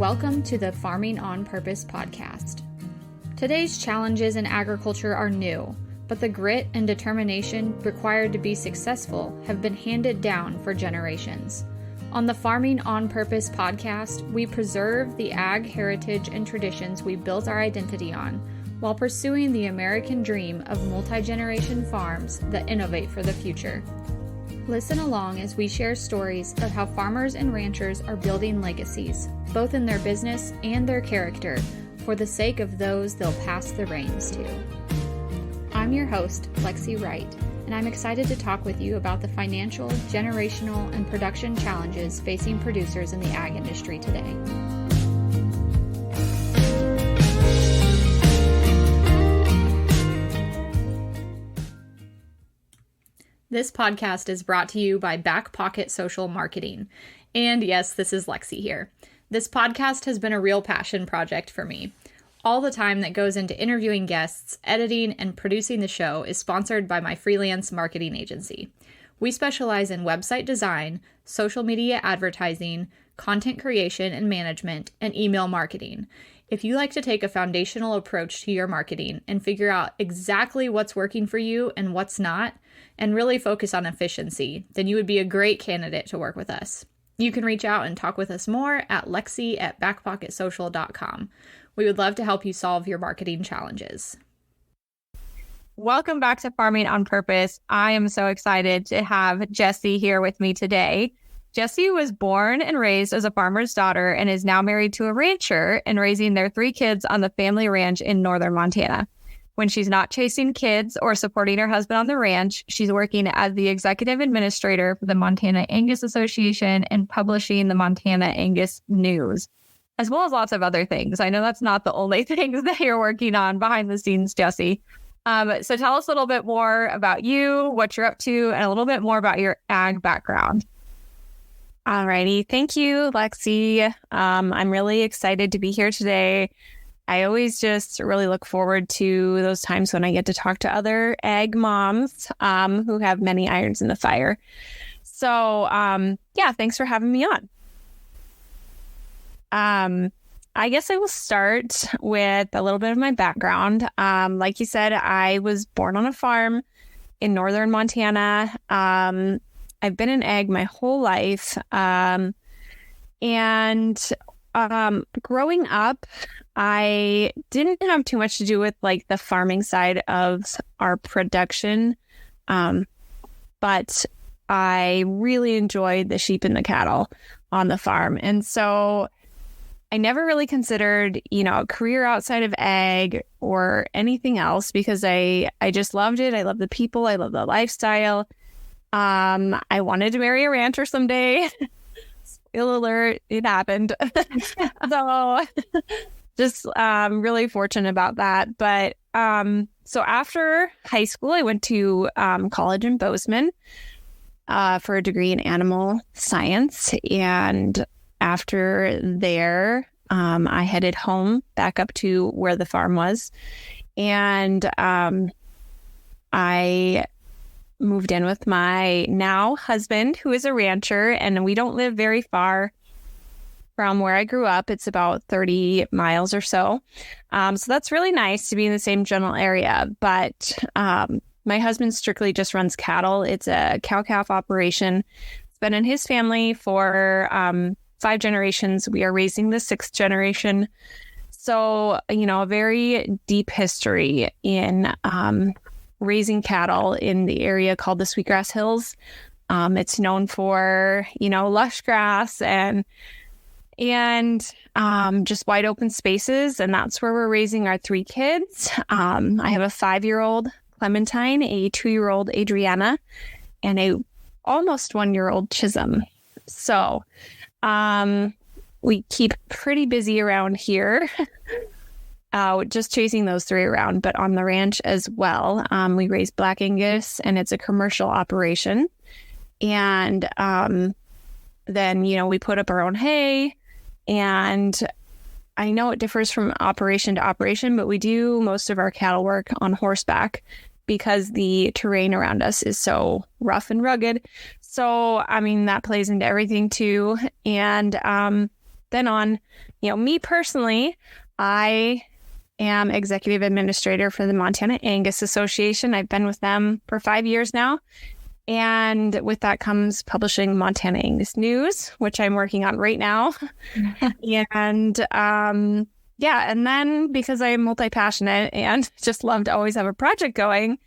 Welcome to the Farming on Purpose podcast. Today's challenges in agriculture are new, but the grit and determination required to be successful have been handed down for generations. On the Farming on Purpose podcast, we preserve the ag heritage and traditions we built our identity on while pursuing the American dream of multi-generation farms that innovate for the future. Listen along as we share stories of how farmers and ranchers are building legacies, both in their business and their character, for the sake of those they'll pass the reins to. I'm your host, Lexi Wright, and I'm excited to talk with you about the financial, generational, and production challenges facing producers in the ag industry today. This podcast is brought to you by Back Pocket Social Marketing. And yes, this is Lexi here. This podcast has been a real passion project for me. All the time that goes into interviewing guests, editing, and producing the show is sponsored by my freelance marketing agency. We specialize in website design, social media advertising, content creation and management, and email marketing. If you like to take a foundational approach to your marketing and figure out exactly what's working for you and what's not, and really focus on efficiency, then you would be a great candidate to work with us. You can reach out and talk with us more at lexi@backpocketsocial.com. We would love to help you solve your marketing challenges. Welcome back to Farming on Purpose. I am so excited to have Jesse here with me today. Jesse was born and raised as a farmer's daughter and is now married to a rancher and raising their 3 kids on the family ranch in northern Montana. When she's not chasing kids or supporting her husband on the ranch, she's working as the executive administrator for the Montana Angus Association and publishing the Montana Angus News, as well as lots of other things. I know that's not the only things that you're working on behind the scenes, Jesse. So tell us a little bit more about you, what you're up to, and a little bit more about your ag background. Alrighty. Thank you, Lexi. I'm really excited to be here today. I always just really look forward to those times when I get to talk to other ag moms who have many irons in the fire. So, thanks for having me on. I guess I will start with a little bit of my background. Like you said, I was born on a farm in northern Montana. I've been in ag my whole life. Growing up, I didn't have too much to do with like the farming side of our production. But I really enjoyed the sheep and the cattle on the farm. And so I never really considered, a career outside of ag or anything else because I just loved it. I love the people. I love the lifestyle. I wanted to marry a rancher someday. Spoiler alert, it happened. So just really fortunate about that. But so after high school, I went to college in Bozeman for a degree in animal science. And after there, I headed home back up to where the farm was. And I moved in with my now husband, who is a rancher, and we don't live very far from where I grew up. It's about 30 miles or so. So that's really nice to be in the same general area. But my husband strictly just runs cattle. It's a cow-calf operation. It's been in his family for 5 generations. We are raising the 6th generation. So, a very deep history in raising cattle in the area called the Sweetgrass Hills. It's known for, lush grass and just wide open spaces. And that's where we're raising our 3 kids. I have a 5-year-old Clementine, a 2-year-old Adriana, and a almost 1-year-old Chisholm. So we keep pretty busy around here. Just chasing those 3 around, but on the ranch as well. We raise Black Angus, and it's a commercial operation. And then, we put up our own hay. And I know it differs from operation to operation, but we do most of our cattle work on horseback because the terrain around us is so rough and rugged. So, that plays into everything too. And then on me personally, I am executive administrator for the Montana Angus Association. I've been with them for 5 years now. And with that comes publishing Montana Angus News, which I'm working on right now. And and then because I'm multi-passionate and just love to always have a project going,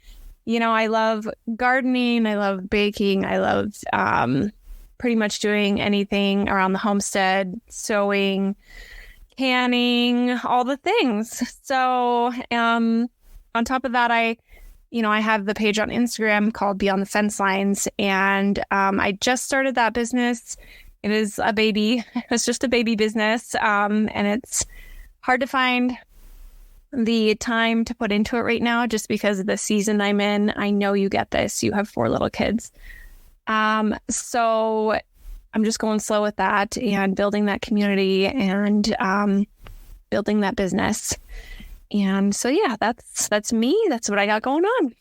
I love gardening, I love baking, I love pretty much doing anything around the homestead, sewing, canning, all the things. So on top of that, I have the page on Instagram called Beyond the Fence Lines, and I just started that business. It is a baby. It's just a baby business, and it's hard to find the time to put into it right now just because of the season I'm in. I know you get this. You have 4 little kids. So I'm just going slow with that and building that community and building that business. And so, yeah, that's me. That's what I got going on.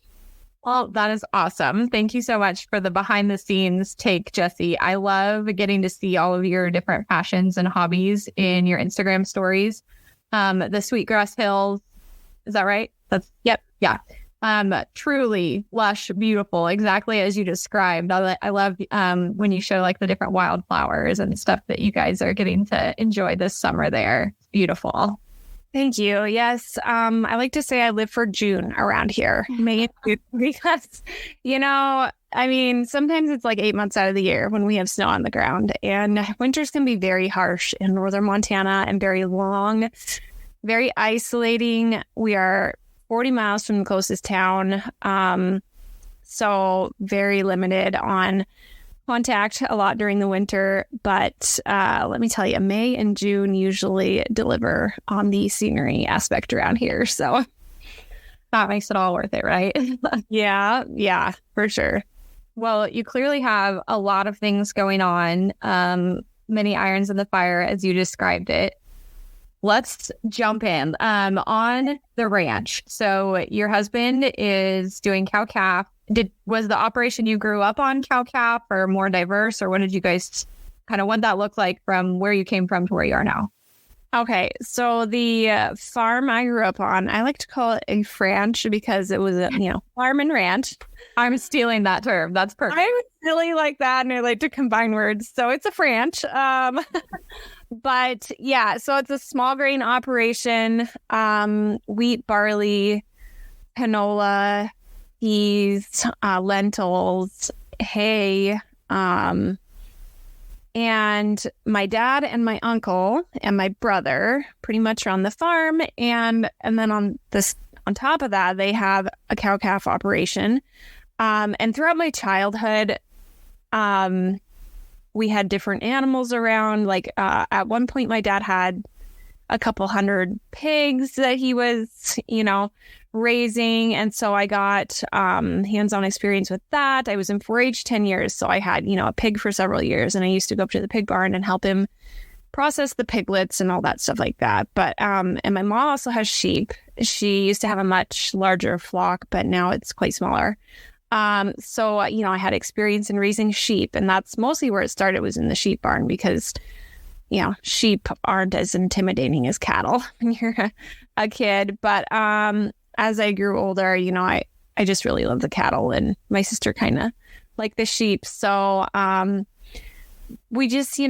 Well, that is awesome. Thank you so much for the behind the scenes take, Jesse. I love getting to see all of your different passions and hobbies in your Instagram stories. The Sweetgrass Hills, is that right? Yep. Yeah. Truly lush, beautiful, exactly as you described. I love when you show like the different wildflowers and stuff that you guys are getting to enjoy this summer there. It's beautiful. Thank you. Yes. I like to say I live for June around here, May and June, because, sometimes it's like 8 months out of the year when we have snow on the ground, and winters can be very harsh in northern Montana and very long, very isolating. We are 40 miles from the closest town. So very limited on contact a lot during the winter, but let me tell you, May and June usually deliver on the scenery aspect around here. So that makes it all worth it, right? Yeah, for sure. Well, you clearly have a lot of things going on, many irons in the fire, as you described it. Let's jump in on the ranch. So your husband is doing cow-calf. Was the operation you grew up on cow-calf or more diverse, or what did you guys what that looked like from where you came from to where you are now? Okay, so the farm I grew up on, I like to call it a franch because it was a farm and ranch. I'm stealing that term. That's perfect. I really like that, and I like to combine words, so it's a franch. But yeah, so it's a small grain operation. Wheat, barley, canola, peas, lentils, hay, and my dad and my uncle and my brother pretty much are on the farm, and then on top of that, they have a cow-calf operation. And throughout my childhood, we had different animals around. Like at one point, my dad had a couple hundred pigs that he was, raising. And so I got hands-on experience with that. I was in 4-H 10 years. So I had, a pig for several years. And I used to go up to the pig barn and help him process the piglets and all that stuff like that. But, and my mom also has sheep. She used to have a much larger flock, but now it's quite smaller. So, I had experience in raising sheep, and that's mostly where it started, was in the sheep barn because, sheep aren't as intimidating as cattle when you're a kid. But as I grew older, I just really love the cattle, and my sister kind of liked the sheep. So we just,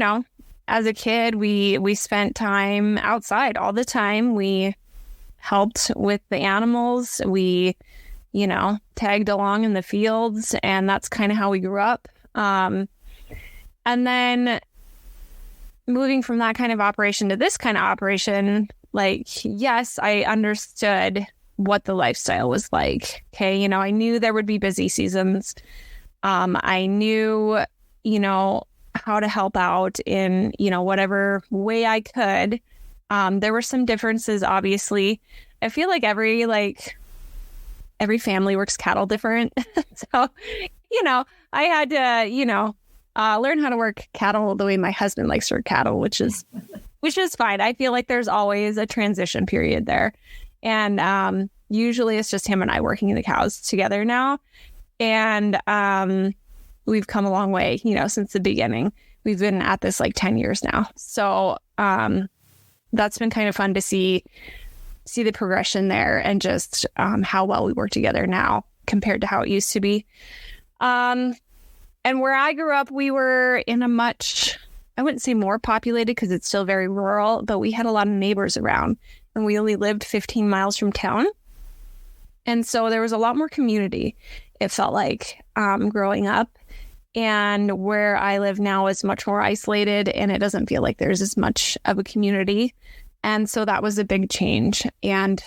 as a kid, we spent time outside all the time. We helped with the animals. We tagged along in the fields, and that's kind of how we grew up. And then moving from that kind of operation to this kind of operation, yes, I understood what the lifestyle was like. Okay. I knew there would be busy seasons. I knew, how to help out in, whatever way I could. There were some differences, obviously. I feel like every family works cattle different. So, I had to, learn how to work cattle the way my husband likes to work cattle, which is fine. I feel like there's always a transition period there. And usually it's just him and I working the cows together now. And we've come a long way, since the beginning. We've been at this 10 years now. So that's been kind of fun to see the progression there, and just how well we work together now compared to how it used to be. And where I grew up, we were in a much, I wouldn't say more populated because it's still very rural, but we had a lot of neighbors around, and we only lived 15 miles from town. And so there was a lot more community, it felt like, growing up. And where I live now is much more isolated, and it doesn't feel like there's as much of a community. And so that was a big change. And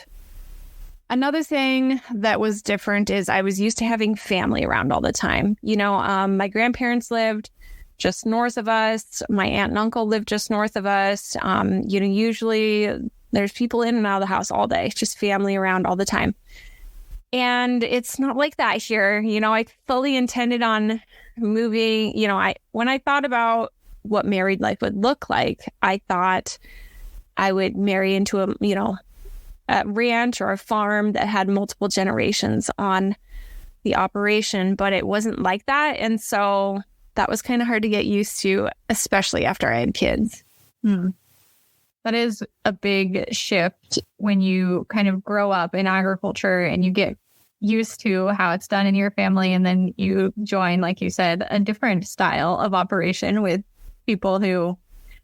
another thing that was different is I was used to having family around all the time. My grandparents lived just north of us. My aunt and uncle lived just north of us. Usually there's people in and out of the house all day, just family around all the time. And it's not like that here. I fully intended on moving. When I thought about what married life would look like, I thought I would marry into a ranch or a farm that had multiple generations on the operation, but it wasn't like that. And so that was kind of hard to get used to, especially after I had kids. That is a big shift when you kind of grow up in agriculture and you get used to how it's done in your family. And then you join, like you said, a different style of operation with people who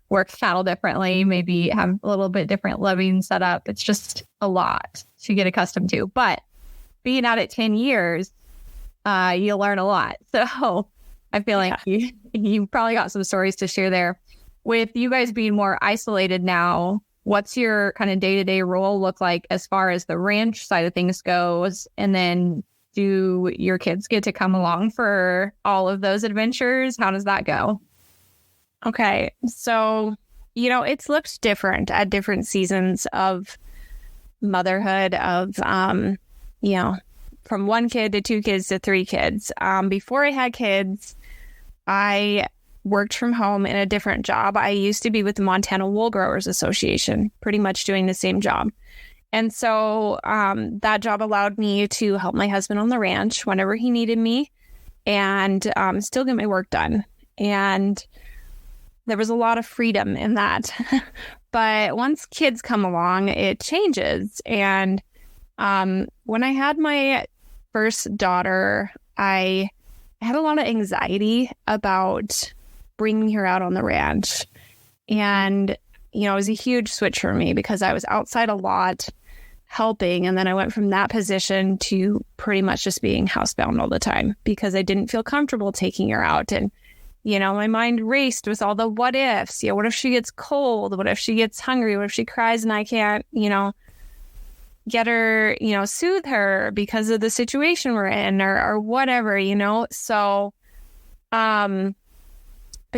work cattle differently, maybe have a little bit different living setup. It's just a lot to get accustomed to. But being at it 10 years, you learn a lot. So I feel like you probably got some stories to share there. With you guys being more isolated now, what's your kind of day-to-day role look like as far as the ranch side of things goes? And then do your kids get to come along for all of those adventures? How does that go? Okay, so, it's looked different at different seasons of motherhood, of, from 1 kid to 2 kids to 3 kids. Before I had kids, I worked from home in a different job. I used to be with the Montana Wool Growers Association, pretty much doing the same job. And so that job allowed me to help my husband on the ranch whenever he needed me, and still get my work done. And there was a lot of freedom in that. But once kids come along, it changes. And when I had my first daughter, I had a lot of anxiety about bringing her out on the ranch. And, it was a huge switch for me because I was outside a lot helping. And then I went from that position to pretty much just being housebound all the time because I didn't feel comfortable taking her out. And my mind raced with all the what ifs. What if she gets cold? What if she gets hungry? What if she cries and I can't, get her, soothe her because of the situation we're in or whatever, So, but,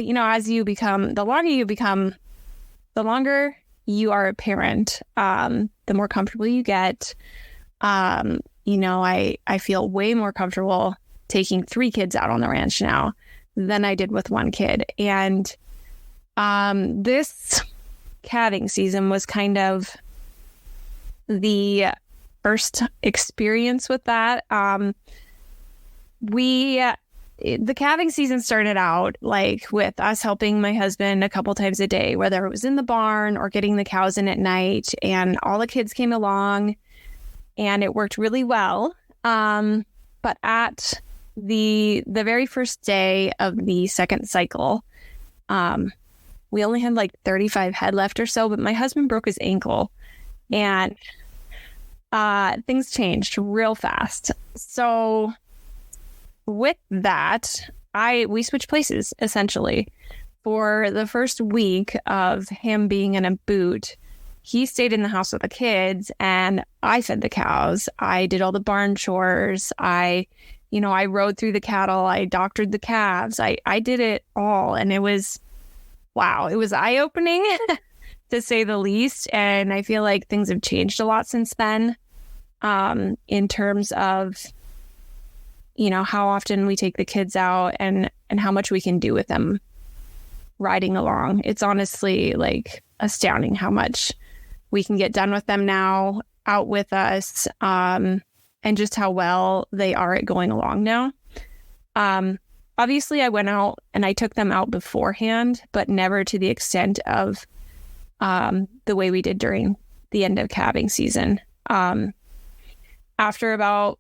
as you become, the longer you are a parent, the more comfortable you get. I feel way more comfortable taking 3 kids out on the ranch now than I did with 1 kid. And this calving season was kind of the first experience with that. The calving season started out like with us helping my husband a couple times a day, whether it was in the barn or getting the cows in at night, and all the kids came along and it worked really well. But at the very first day of the second cycle, we only had like 35 head left or so, but my husband broke his ankle and things changed real fast. So with that, we switched places essentially. For the first week of him being in a boot, he stayed in the house with the kids and I fed the cows. I did all the barn chores. I rode through the cattle. I doctored the calves. I did it all. And it was, wow, it was eye-opening to say the least. And I feel like things have changed a lot since then, in terms of, how often we take the kids out and how much we can do with them riding along. It's honestly like astounding how much we can get done with them now out with us, and just how well they are at going along now. Obviously, I went out and I took them out beforehand, but never to the extent of the way we did during the end of calving season. After about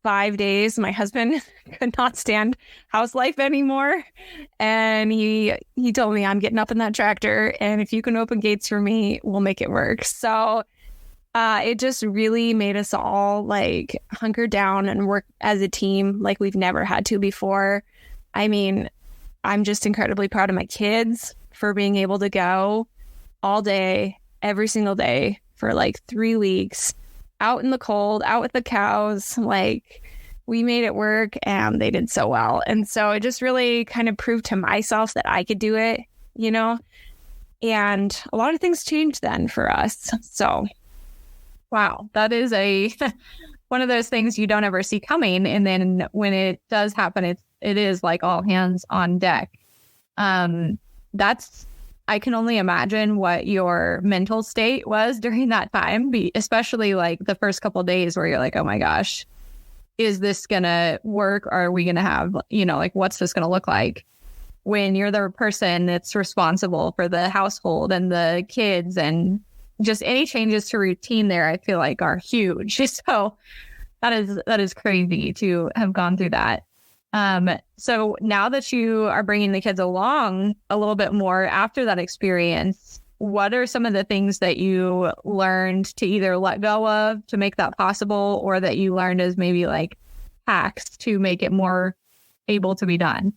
5 days, my husband could not stand house life anymore. And he told me, I'm getting up in that tractor, and if you can open gates for me, we'll make it work. So it just really made us all like hunker down and work as a team like we've never had to before. I mean, I'm just incredibly proud of my kids for being able to go all day, every single day for like 3 weeks, out in the cold, out with the cows. Like, we made it work, and they did so well. And so it just really kind of proved to myself that I could do it, you know? And a lot of things changed then for us. So, wow, that is one of those things you don't ever see coming. And then when it does happen, it is like all hands on deck. I can only imagine what your mental state was during that time, especially like the first couple of days where you're like, oh my gosh, is this going to work? Or are we going to have, like, what's this going to look like when you're the person that's responsible for the household and the kids, and just any changes to routine there, I feel like are huge. So that is crazy to have gone through that. So now that you are bringing the kids along a little bit more after that experience, what are some of the things that you learned to either let go of to make that possible, or that you learned as maybe like hacks to make it more able to be done?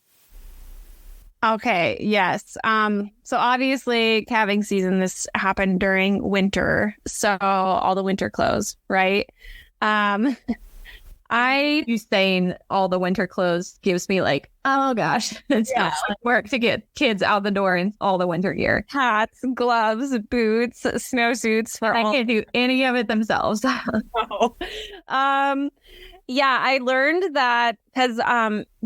Okay. Yes. So obviously calving season, this happened during winter. So all the winter clothes, right? You saying all the winter clothes gives me like, oh gosh, it's not like work to get kids out the door in all the winter gear. Hats, gloves, boots, snowsuits. I can't do any of it themselves. No. Yeah, I learned that because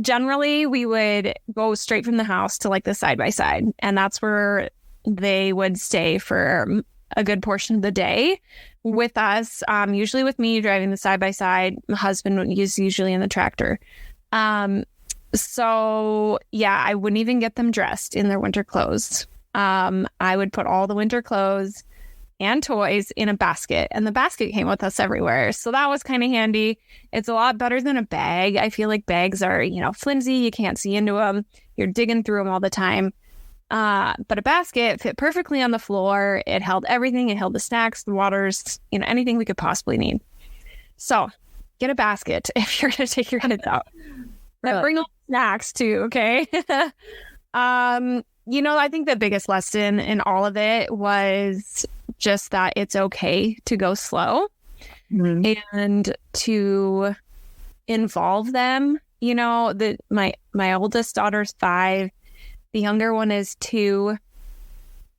generally we would go straight from the house to like the side by side, and that's where they would stay for a good portion of the day with us, usually with me driving the side by side. My husband is usually in the tractor. So yeah, I wouldn't even get them dressed in their winter clothes. I would put all the winter clothes and toys in a basket, and the basket came with us everywhere. So that was kind of handy. It's a lot better than a bag. I feel like bags are, flimsy. You can't see into them. You're digging through them all the time. But a basket fit perfectly on the floor. It held everything. It held the snacks, the waters, anything we could possibly need. So get a basket if you're going to take your kids out. Really? Bring all the snacks too, okay? I think the biggest lesson in all of it was just that it's okay to go slow and to involve them. My oldest daughter's 5. The younger one is 2,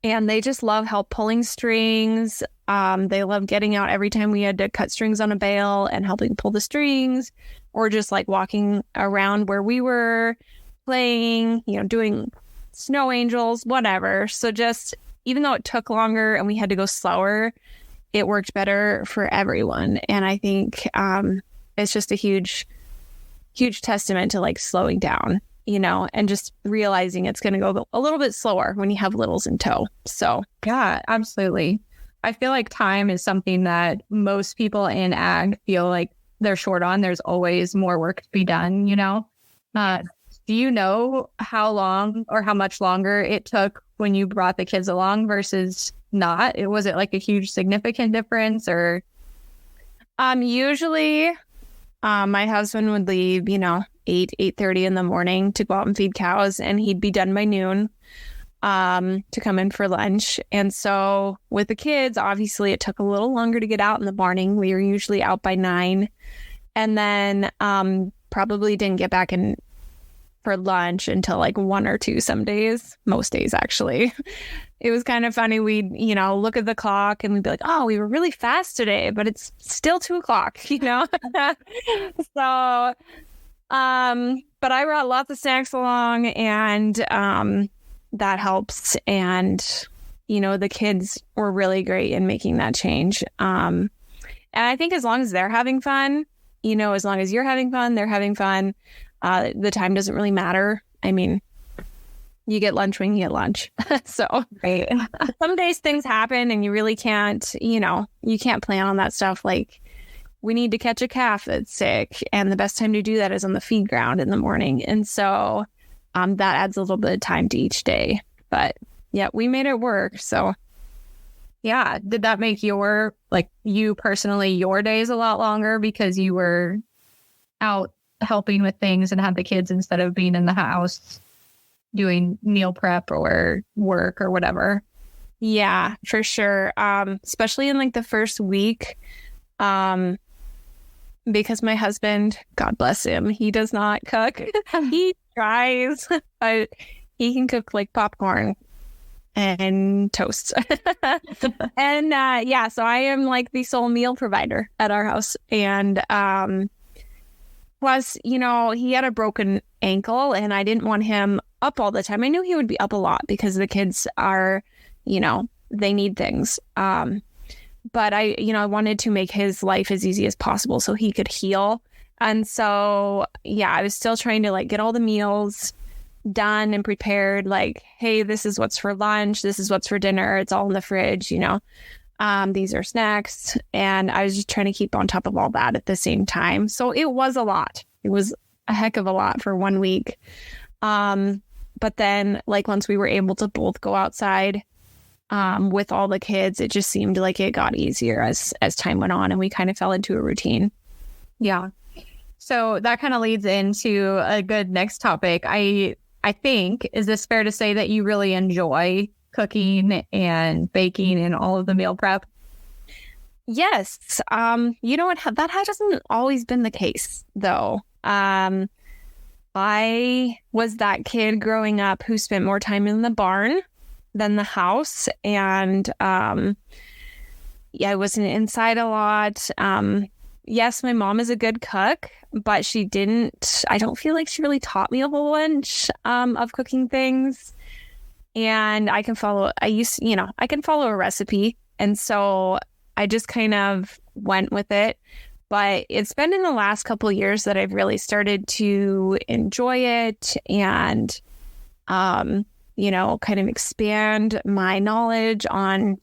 and they just love help pulling strings. They love getting out every time we had to cut strings on a bale and helping pull the strings, or just like walking around where we were playing, doing snow angels, whatever. So just, even though it took longer and we had to go slower, it worked better for everyone. And I think it's just a huge, huge testament to like slowing down, and just realizing it's going to go a little bit slower when you have littles in tow. So yeah, absolutely. I feel like time is something that most people in ag feel like they're short on. There's always more work to be done, Do you know how long or how much longer it took when you brought the kids along versus not? Was it like a huge significant difference, or? Usually my husband would leave, 8:30 in the morning to go out and feed cows, and he'd be done by noon to come in for lunch. And so with the kids, obviously it took a little longer to get out in the morning. We were usually out by 9, and then probably didn't get back in for lunch until like 1 or 2 some days, most days actually. It was kind of funny. We'd, look at the clock and we'd be like, oh, we were really fast today, but it's still 2:00, So, but I brought lots of snacks along, and that helps. And, the kids were really great in making that change. And I think as long as they're having fun, as long as you're having fun, they're having fun. The time doesn't really matter. I mean, you get lunch when you get lunch. So Right. some days things happen and you really can't, you can't plan on that stuff. Like we need to catch a calf that's sick. And the best time to do that is on the feed ground in the morning. And so that adds a little bit of time to each day. But yeah, we made it work. So Yeah. Did that make you personally, your days a lot longer because you were out helping with things and had the kids instead of being in the house doing meal prep or work or whatever? yeah, for sure. Especially in like the first week, because my husband, God bless him, he does not cook. He tries, but he can cook like popcorn and toast. And so I am like the sole meal provider at our house. And plus, he had a broken ankle and I didn't want him up all the time. I knew he would be up a lot because the kids are, they need things. But I wanted to make his life as easy as possible so he could heal. And so, I was still trying to like get all the meals done and prepared. Like, hey, this is what's for lunch. This is what's for dinner. It's all in the fridge, these are snacks. And I was just trying to keep on top of all that at the same time. So it was a lot. It was a heck of a lot for 1 week. But then like once we were able to both go outside with all the kids, it just seemed like it got easier as time went on and we kind of fell into a routine. Yeah. So that kind of leads into a good next topic. I think, is this fair to say that you really enjoy cooking and baking and all of the meal prep? Yes. You know what? That hasn't always been the case, though. I was that kid growing up who spent more time in the barn than the house. And I wasn't inside a lot. Yes, my mom is a good cook, but I don't feel like she really taught me a whole bunch of cooking things. And I can follow a recipe. And so I just kind of went with it. But it's been in the last couple of years that I've really started to enjoy it and, kind of expand my knowledge on,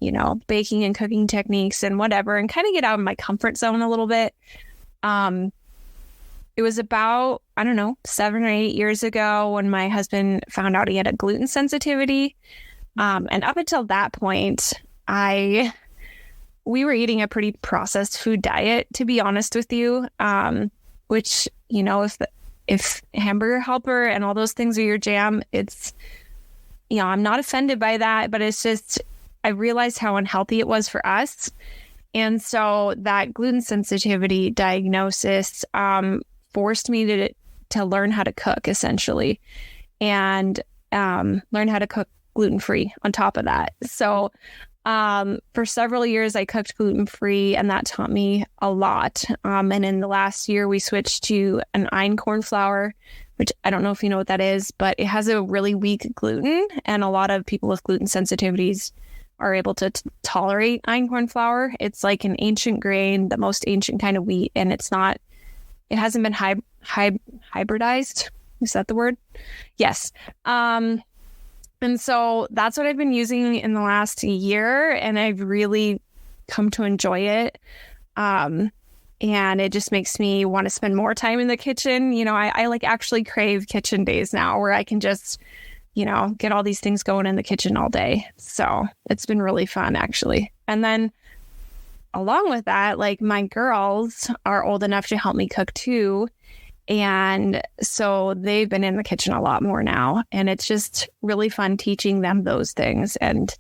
baking and cooking techniques and whatever, and kind of get out of my comfort zone a little bit. It was about, 7 or 8 years ago when my husband found out he had a gluten sensitivity. And up until that point, we were eating a pretty processed food diet, to be honest with you, which, if Hamburger Helper and all those things are your jam, it's, I'm not offended by that, but it's just, I realized how unhealthy it was for us. And so that gluten sensitivity diagnosis forced me to learn how to cook, essentially, and learn how to cook gluten-free on top of that. So for several years, I cooked gluten-free, and that taught me a lot. And in the last year, we switched to an einkorn flour, which I don't know if you know what that is, but it has a really weak gluten, and a lot of people with gluten sensitivities are able to tolerate einkorn flour. It's like an ancient grain, the most ancient kind of wheat, and it hasn't been hybridized. Is that the word? Yes. And so that's what I've been using in the last year, and I've really come to enjoy it. And it just makes me want to spend more time in the kitchen. I like actually crave kitchen days now where I can just, get all these things going in the kitchen all day. So it's been really fun, actually. And then along with that, like my girls are old enough to help me cook too. And so they've been in the kitchen a lot more now. And it's just really fun teaching them those things. And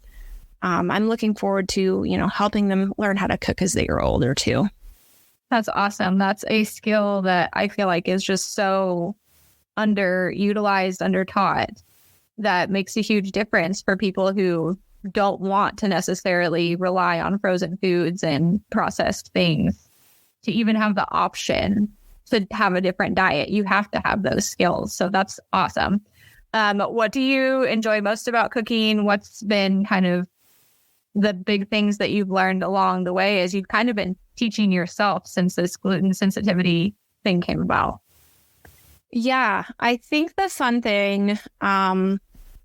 I'm looking forward to, helping them learn how to cook as they grow older too. That's awesome. That's a skill that I feel like is just so underutilized, undertaught, that makes a huge difference for people who don't want to necessarily rely on frozen foods and processed things to even have the option to have a different diet. You have to have those skills. So that's awesome. What do you enjoy most about cooking? What's been kind of the big things that you've learned along the way as you've kind of been teaching yourself since this gluten sensitivity thing came about? Yeah, I think the fun thing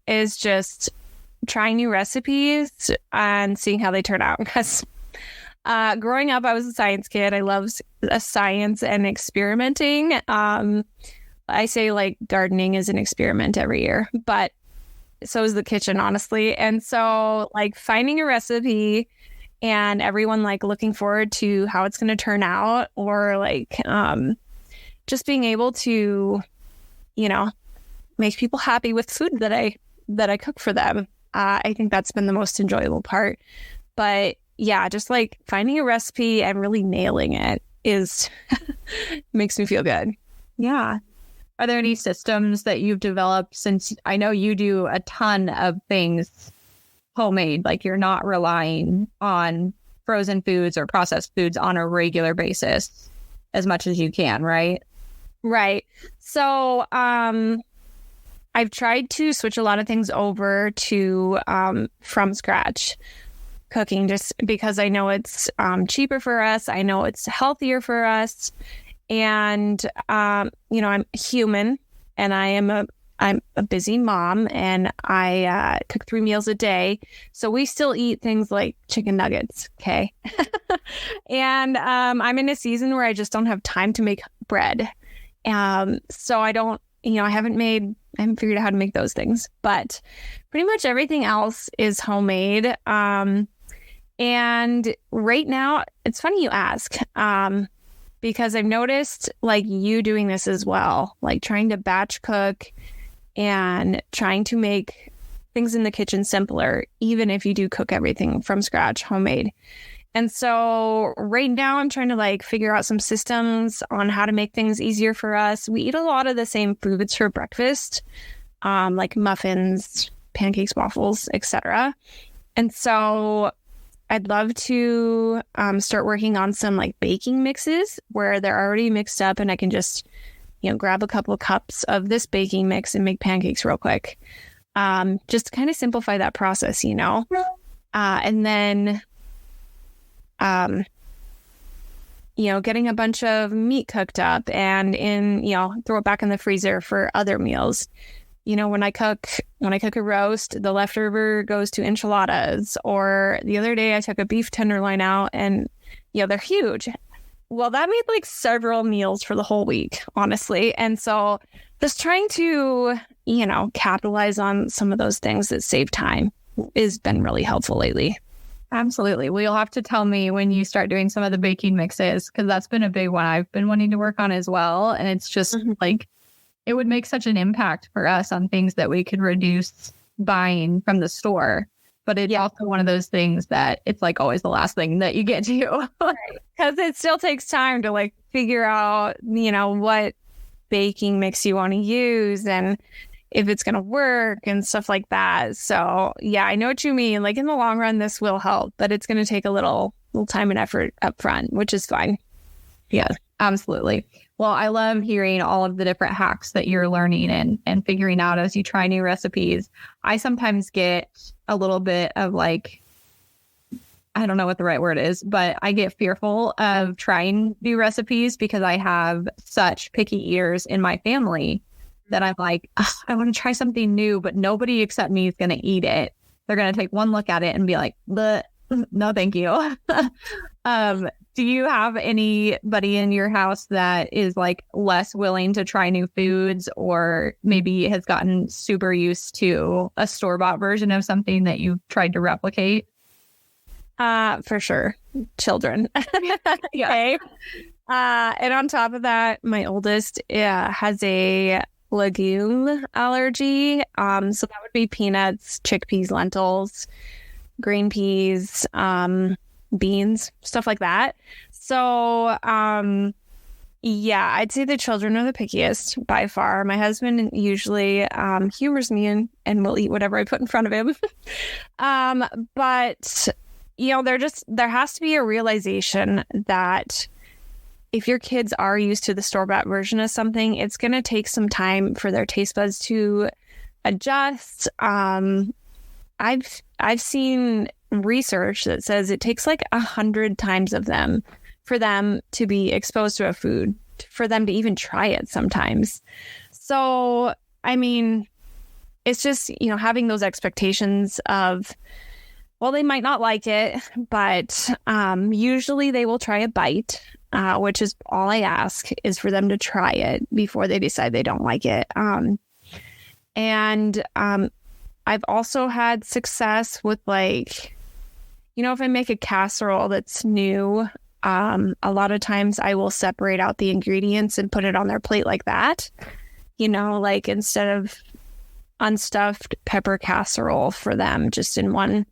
is just trying new recipes and seeing how they turn out. Because growing up, I was a science kid. I love science and experimenting. I say like gardening is an experiment every year, but so is the kitchen, honestly. And so like finding a recipe and everyone like looking forward to how it's going to turn out, or like just being able to, you know, make people happy with food that I cook for them. I think that's been the most enjoyable part. But yeah, just like finding a recipe and really nailing it is makes me feel good. Yeah. Are there any systems that you've developed, since I know you do a ton of things homemade, like you're not relying on frozen foods or processed foods on a regular basis as much as you can, right? Right. So I've tried to switch a lot of things over to from scratch cooking, just because I know it's cheaper for us. I know it's healthier for us. And, you know, I'm human, and I'm a busy mom, and I cook 3 meals a day. So we still eat things like chicken nuggets. Okay. And I'm in a season where I just don't have time to make bread. So I don't, you know, I haven't figured out how to make those things, but pretty much everything else is homemade. And right now, it's funny you ask, because I've noticed like you doing this as well, like trying to batch cook and trying to make things in the kitchen simpler, even if you do cook everything from scratch, homemade. And so right now I'm trying to like figure out some systems on how to make things easier for us. We eat a lot of the same foods for breakfast, like muffins, pancakes, waffles, etc. And so I'd love to start working on some like baking mixes where they're already mixed up, and I can just, you know, grab a couple of cups of this baking mix and make pancakes real quick. Just to kind of simplify that process, you know. And then, you know, getting a bunch of meat cooked up and throw it back in the freezer for other meals. You know, when I cook a roast, the leftover goes to enchiladas. Or the other day I took a beef tenderloin out, and, you know, they're huge. Well, that made like several meals for the whole week, honestly. And so just trying to, you know, capitalize on some of those things that save time has been really helpful lately. Absolutely. Well, you'll have to tell me when you start doing some of the baking mixes, because that's been a big one I've been wanting to work on as well. And it's just like, it would make such an impact for us on things that we could reduce buying from the store. But it's also one of those things that it's like always the last thing that you get to. Because it still takes time to like figure out, you know, what baking mix you want to use and if it's going to work and stuff like that. So yeah, I know what you mean. Like in the long run, this will help, but it's going to take a little time and effort up front, which is fine. Yeah, absolutely. Well, I love hearing all of the different hacks that you're learning and figuring out as you try new recipes. I sometimes get a little bit of like, I don't know what the right word is, but I get fearful of trying new recipes because I have such picky eaters in my family that I'm like, I want to try something new, but nobody except me is going to eat it. They're going to take one look at it and be like, no, thank you. Do you have anybody in your house that is like less willing to try new foods, or maybe has gotten super used to a store-bought version of something that you've tried to replicate? For sure. Children. Okay. And on top of that, my oldest has a legume allergy. So that would be peanuts, chickpeas, lentils, green peas, beans, stuff like that. So, yeah, I'd say the children are the pickiest by far. My husband usually humors me and will eat whatever I put in front of him. But, you know, there has to be a realization that if your kids are used to the store-bought version of something, it's going to take some time for their taste buds to adjust. I've seen research that says it takes like 100 times of them for them to be exposed to a food, for them to even try it sometimes. So, I mean, it's just, having those expectations of, well, they might not like it, but usually they will try a bite, which is all I ask is for them to try it before they decide they don't like it. And I've also had success with like, if I make a casserole that's new, a lot of times I will separate out the ingredients and put it on their plate like that. Like instead of unstuffed pepper casserole for them, just in one,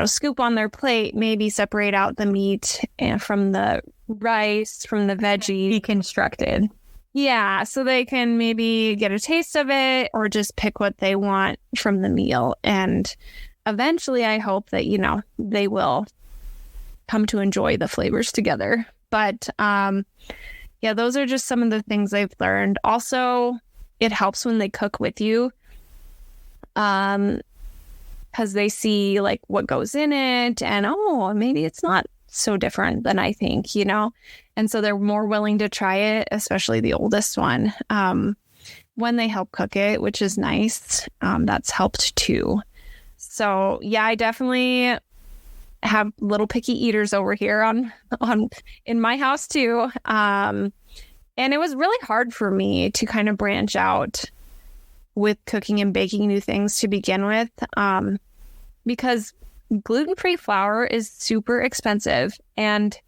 scoop on their plate, maybe separate out the meat and from the rice, from the veggie. Deconstructed. Yeah, so they can maybe get a taste of it or just pick what they want from the meal. And eventually I hope that, they will come to enjoy the flavors together. But those are just some of the things I've learned. Also, it helps when they cook with you. Because they see like what goes in it and, maybe it's not so different than I think, and so they're more willing to try it, especially the oldest one, when they help cook it, which is nice. That's helped too. So yeah, I definitely have little picky eaters over here on in my house too. And it was really hard for me to kind of branch out with cooking and baking new things to begin with, because gluten-free flour is super expensive, and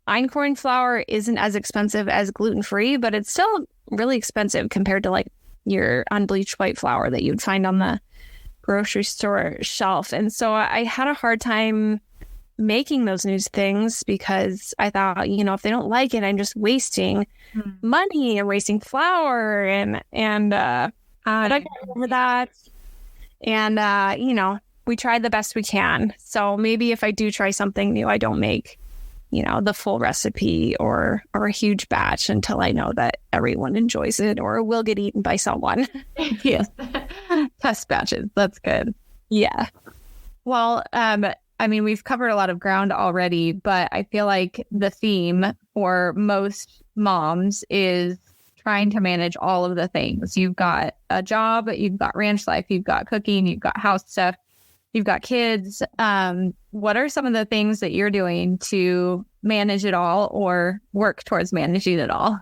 einkorn flour isn't as expensive as gluten-free, but it's still really expensive compared to like your unbleached white flour that you'd find on the grocery store shelf. And so I had a hard time making those new things because I thought, if they don't like it, I'm just wasting money and wasting flour and I got over that. And, we tried the best we can. So maybe if I do try something new, I don't make, the full recipe or a huge batch until I know that everyone enjoys it or will get eaten by someone. Yeah. Test batches. That's good. Yeah. Well, we've covered a lot of ground already, but I feel like the theme for most moms is trying to manage all of the things. You've got a job, you've got ranch life, you've got cooking, you've got house stuff, you've got kids. What are some of the things that you're doing to manage it all or work towards managing it all?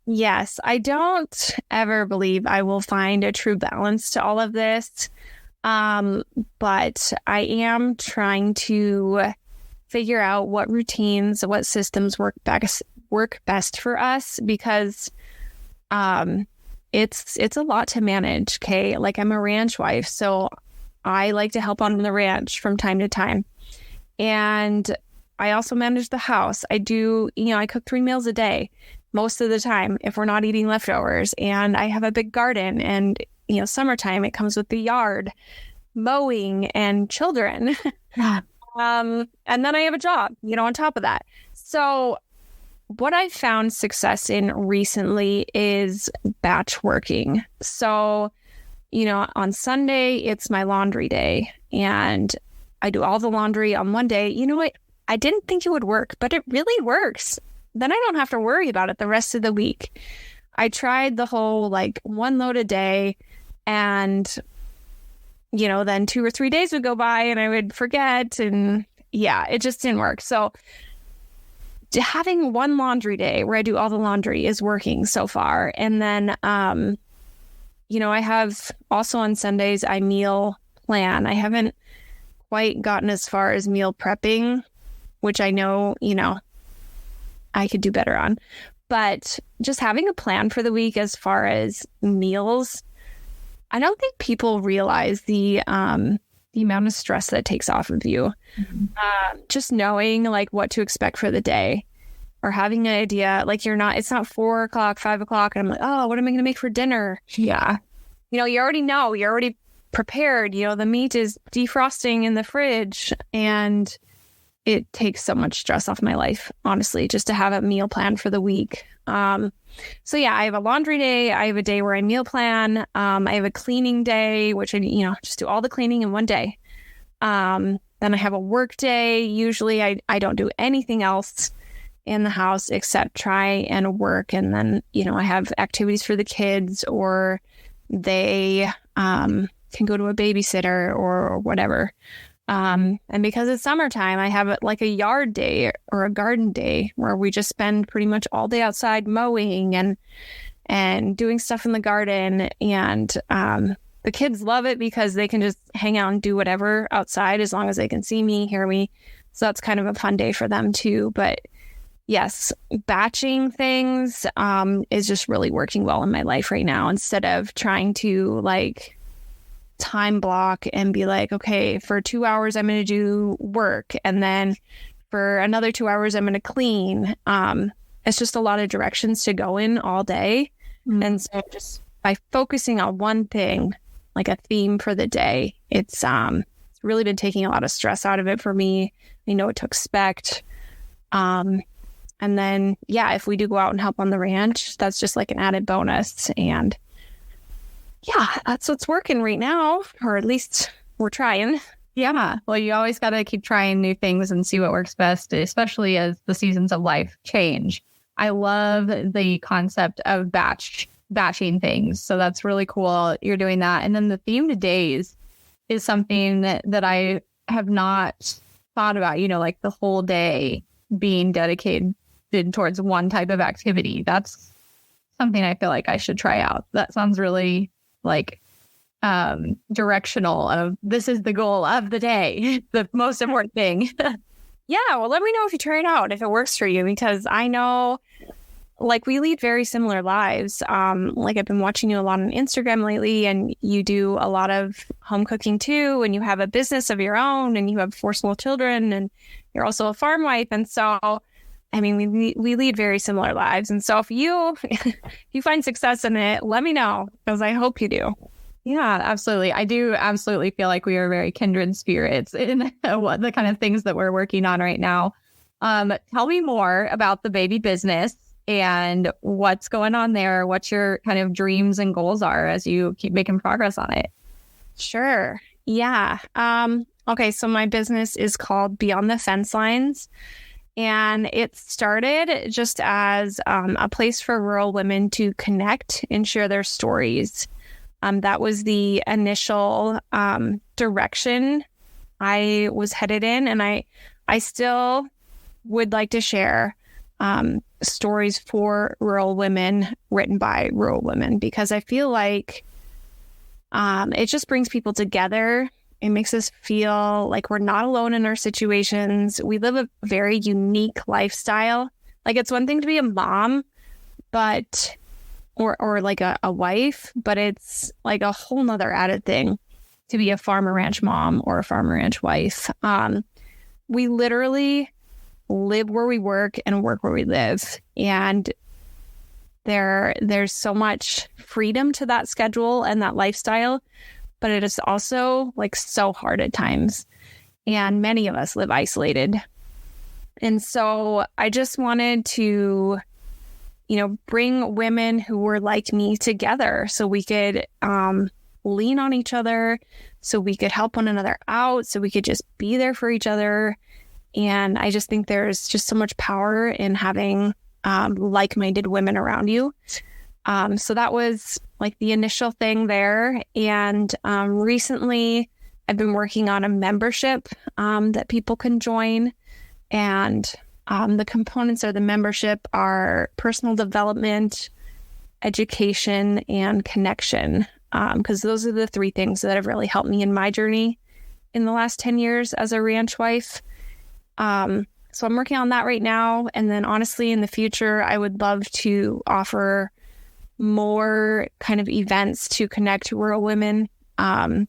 Yes, I don't ever believe I will find a true balance to all of this. But I am trying to figure out what routines, what systems work best for us, because it's a lot to manage. Okay, like I'm a ranch wife, so I like to help on the ranch from time to time, and I also manage the house. I do, I cook 3 meals a day most of the time if we're not eating leftovers, and I have a big garden, and summertime it comes with the yard, mowing, and children. And then I have a job, on top of that. So what I've found success in recently is batch working. So, on Sunday, it's my laundry day, and I do all the laundry on one day. You know what? I didn't think it would work, but it really works. Then I don't have to worry about it the rest of the week. I tried the whole like 1 load a day, and then 2 or 3 days would go by and I would forget, and it just didn't work. So having 1 laundry day where I do all the laundry is working so far. And then, I have also on Sundays, I meal plan. I haven't quite gotten as far as meal prepping, which I know, I could do better on. But just having a plan for the week as far as meals, I don't think people realize the amount of stress that takes off of you. Mm-hmm. Just knowing like what to expect for the day, or having an idea, like it's not 4 o'clock, 5 o'clock, and I'm like, oh, what am I going to make for dinner? Yeah. You already know, you're already prepared. The meat is defrosting in the fridge, and it takes so much stress off my life, honestly, just to have a meal plan for the week. So I have a laundry day. I have a day where I meal plan. I have a cleaning day, which I, just do all the cleaning in one day. Then I have a work day. Usually I don't do anything else in the house except try and work. And then, I have activities for the kids, or they can go to a babysitter or whatever. And because it's summertime, I have like a yard day or a garden day where we just spend pretty much all day outside mowing and doing stuff in the garden. And the kids love it because they can just hang out and do whatever outside as long as they can see me, hear me. So that's kind of a fun day for them too. But yes, batching things is just really working well in my life right now, instead of trying to like time block and be like, okay, for 2 hours, I'm going to do work. And then for another 2 hours, I'm going to clean. It's just a lot of directions to go in all day. Mm-hmm. And so just by focusing on one thing, like a theme for the day, it's really been taking a lot of stress out of it for me. I know what to expect. And then, yeah, if we do go out and help on the ranch, that's just like an added bonus. And yeah, that's what's working right now, or at least we're trying. Yeah. Well, you always got to keep trying new things and see what works best, especially as the seasons of life change. I love the concept of batching things. So that's really cool. You're doing that. And then the themed days is something that I have not thought about, like the whole day being dedicated towards one type of activity. That's something I feel like I should try out. That sounds really like directional of this is the goal of the day, the most important thing. Yeah, well, let me know if you try it out, if it works for you, because I know like we lead very similar lives. Like I've been watching you a lot on Instagram lately, and you do a lot of home cooking too, and you have a business of your own, and you have 4 small children, and you're also a farm wife. And so, I mean, we lead very similar lives. And so if you find success in it, let me know, because I hope you do. Yeah, absolutely. I do absolutely feel like we are very kindred spirits in what the kind of things that we're working on right now. Tell me more about the baby business and what's going on there, what your kind of dreams and goals are as you keep making progress on it. Sure. Yeah. Okay. So my business is called Beyond the Fence Lines, and it started just as a place for rural women to connect and share their stories. That was the initial direction I was headed in, and I still would like to share stories for rural women written by rural women, because I feel like it just brings people together. It makes us feel like we're not alone in our situations. We live a very unique lifestyle. Like, it's one thing to be a mom, but or like a wife, but it's like a whole nother added thing to be a farm or ranch mom or a farm or ranch wife. We literally live where we work and work where we live. And there's so much freedom to that schedule and that lifestyle, but it is also like so hard at times. And many of us live isolated. And so I just wanted to, bring women who were like me together so we could lean on each other, so we could help one another out, so we could just be there for each other. And I just think there's just so much power in having like-minded women around you. So that was like the initial thing there. And recently I've been working on a membership that people can join. And the components of the membership are personal development, education, and connection. Because those are the 3 things that have really helped me in my journey in the last 10 years as a ranch wife. So I'm working on that right now. And then honestly, in the future, I would love to offer more kind of events to connect rural women. I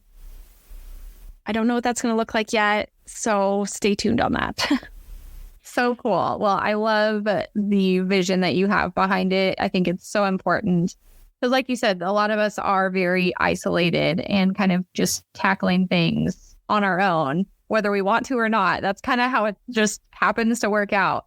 don't know what that's going to look like yet, so stay tuned on that. So cool. Well, I love the vision that you have behind it. I think it's so important because, like you said, a lot of us are very isolated and kind of just tackling things on our own, whether we want to or not. That's kind of how it just happens to work out.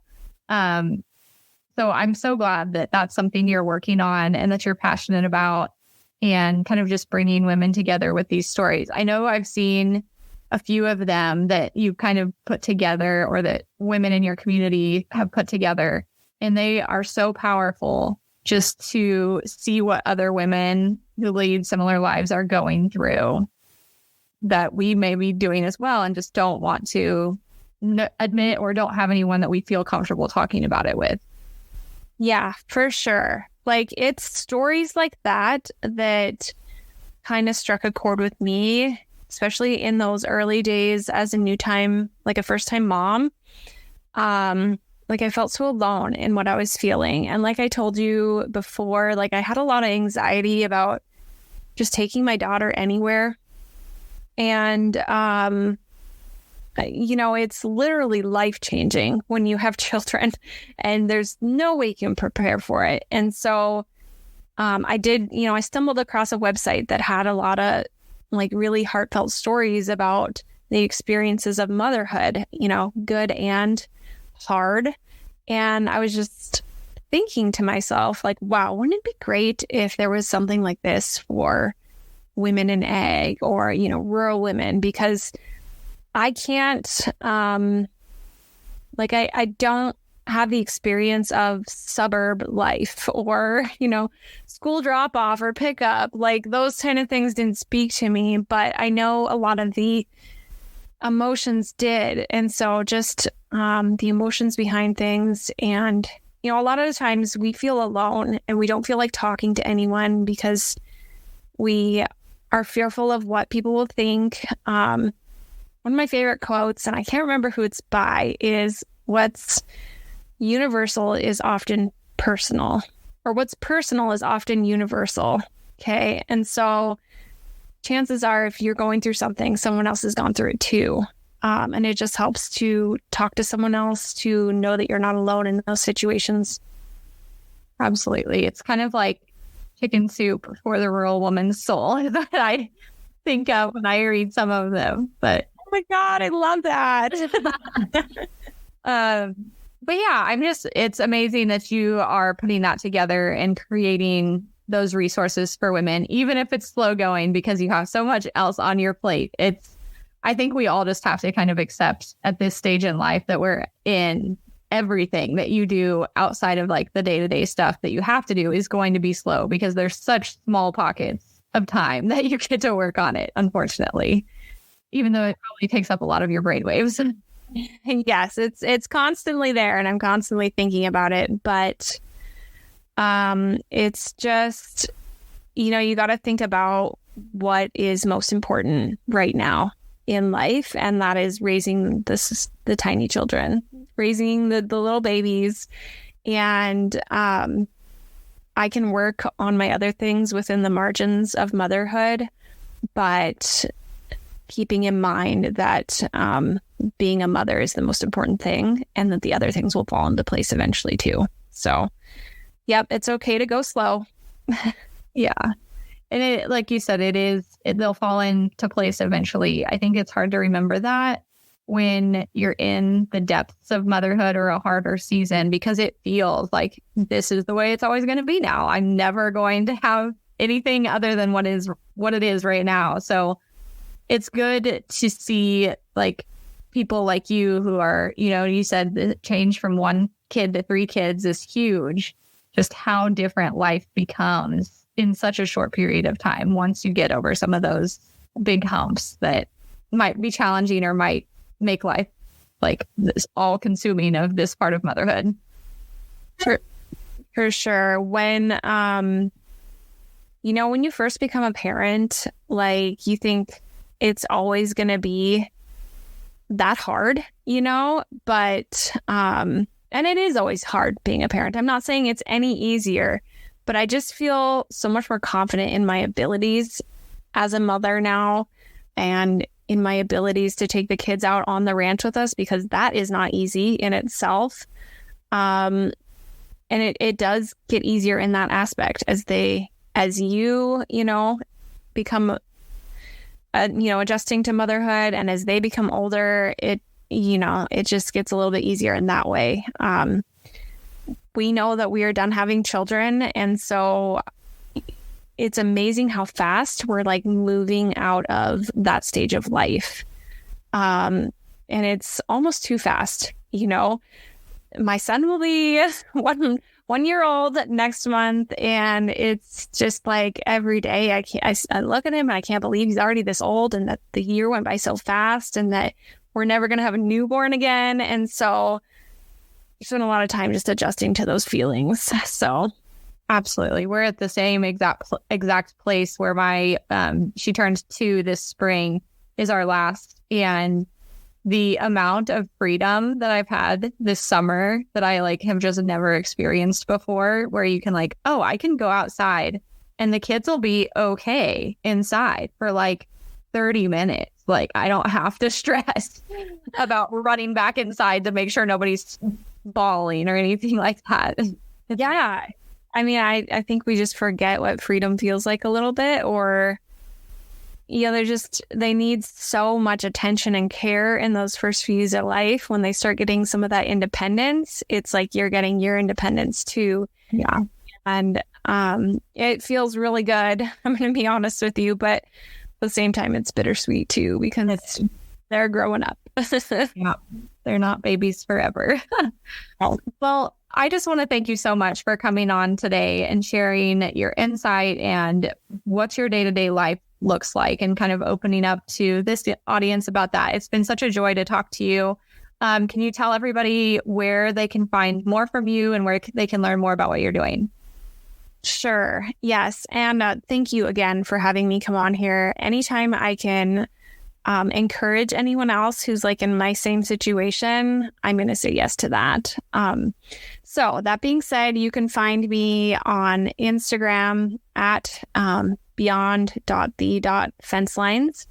So I'm so glad that that's something you're working on and that you're passionate about, and kind of just bringing women together with these stories. I know I've seen a few of them that you kind of put together, or that women in your community have put together, and they are so powerful. just to see what other women who lead similar lives are going through that we may be doing as well and just don't want to admit or don't have anyone that we feel comfortable talking about it with. Yeah, for sure. Like, it's stories like that that kind of struck a chord with me, especially in those early days as a first-time mom. Like, I felt so alone in what I was feeling. And like I told you before, like, I had a lot of anxiety about just taking my daughter anywhere. And, it's literally life-changing when you have children and there's no way you can prepare for it. And so I stumbled across a website that had a lot of like really heartfelt stories about the experiences of motherhood, good and hard. And I was just thinking to myself, like, wow, wouldn't it be great if there was something like this for women in ag or, rural women? Because I can't, I don't have the experience of suburb life or, school drop off or pickup. Like, those kind of things didn't speak to me, but I know a lot of the emotions did. And so just the emotions behind things. And, a lot of the times we feel alone and we don't feel like talking to anyone because we are fearful of what people will think. One of my favorite quotes, and I can't remember who it's by, is what's universal is often personal, or what's personal is often universal. Okay. And so chances are, if you're going through something, someone else has gone through it too. And it just helps to talk to someone else, to know that you're not alone in those situations. Absolutely. It's kind of like chicken soup for the rural woman's soul that I think of when I read some of them. But oh my God, I love that. But yeah, it's amazing that you are putting that together and creating those resources for women, even if it's slow going because you have so much else on your plate. I think we all just have to kind of accept at this stage in life that we're in. Everything that you do outside of like the day-to-day stuff that you have to do is going to be slow because there's such small pockets of time that you get to work on it, unfortunately, even though it probably takes up a lot of your brainwaves. Yes, it's constantly there and I'm constantly thinking about it, but it's just, you got to think about what is most important right now in life, and that is raising the tiny children, raising the little babies. And I can work on my other things within the margins of motherhood, but keeping in mind that being a mother is the most important thing and that the other things will fall into place eventually too. So, yep, it's okay to go slow. Yeah. And it, like you said, they'll fall into place eventually. I think it's hard to remember that when you're in the depths of motherhood or a harder season, because it feels like this is the way it's always going to be now. I'm never going to have anything other than what it is right now. So it's good to see like people like you who are, you said the change from 1 kid to 3 kids is huge. Just how different life becomes in such a short period of time once you get over some of those big humps that might be challenging or might make life like this all consuming of this part of motherhood. For sure. When, when you first become a parent, like you think it's always going to be that hard, but, and it is always hard being a parent. I'm not saying it's any easier, but I just feel so much more confident in my abilities as a mother now and in my abilities to take the kids out on the ranch with us, because that is not easy in itself. And it does get easier in that aspect as you become, adjusting to motherhood, and as they become older, it just gets a little bit easier in that way. We know that we are done having children. And so it's amazing how fast we're like moving out of that stage of life. And it's almost too fast. My son will be 1-year-old next month, and it's just like every day I look at him and I can't believe he's already this old, and that the year went by so fast, and that we're never going to have a newborn again. And so I spent a lot of time just adjusting to those feelings. So absolutely. We're at the same exact place where my she turned 2 this spring is our last, and the amount of freedom that I've had this summer that I like have just never experienced before, where you can like, oh, I can go outside and the kids will be okay inside for like 30 minutes. Like, I don't have to stress about running back inside to make sure nobody's bawling or anything like that. Yeah. I mean, I think we just forget what freedom feels like a little bit, or they need so much attention and care in those first few years of life. When they start getting some of that independence, it's like you're getting your independence too. Yeah. And it feels really good. I'm going to be honest with you, but at the same time, it's bittersweet too, because they're growing up. Yeah. They're not babies forever. Well, I just want to thank you so much for coming on today and sharing your insight and what your day-to-day life looks like, and kind of opening up to this audience about that. It's been such a joy to talk to you. Can you tell everybody where they can find more from you and where they can learn more about what you're doing? Sure. Yes. And thank you again for having me come on here. Anytime I can encourage anyone else who's like in my same situation, I'm going to say yes to that. So that being said, you can find me on Instagram at beyond.the.fencelines.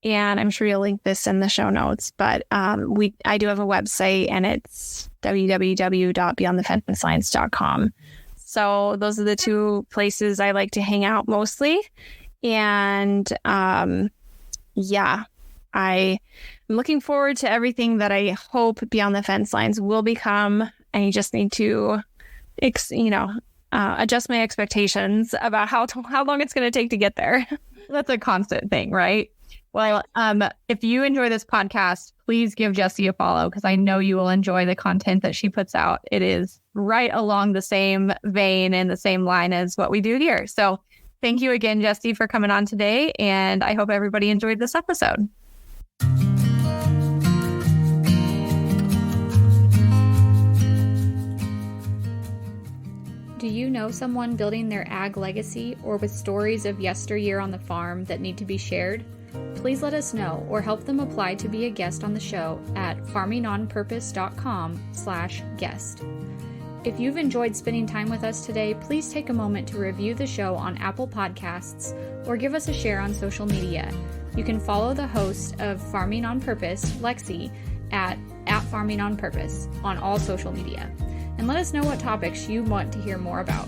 And I'm sure you'll link this in the show notes, but I do have a website, and it's www.beyondthefencelines.com. So those are the 2 places I like to hang out mostly. And yeah, I'm looking forward to everything that I hope Beyond the Fence Lines will become. And you just need to, adjust my expectations about how long it's going to take to get there. That's a constant thing, right? Well, if you enjoy this podcast, please give Jesse a follow, because I know you will enjoy the content that she puts out. It is right along the same vein and the same line as what we do here. So thank you again, Jesse, for coming on today. And I hope everybody enjoyed this episode. Do you know someone building their ag legacy or with stories of yesteryear on the farm that need to be shared? Please let us know, or help them apply to be a guest on the show at farmingonpurpose.com/guest. If you've enjoyed spending time with us today, please take a moment to review the show on Apple Podcasts or give us a share on social media. You can follow the host of Farming on Purpose, Lexi, at Farming on Purpose on all social media. And let us know what topics you want to hear more about.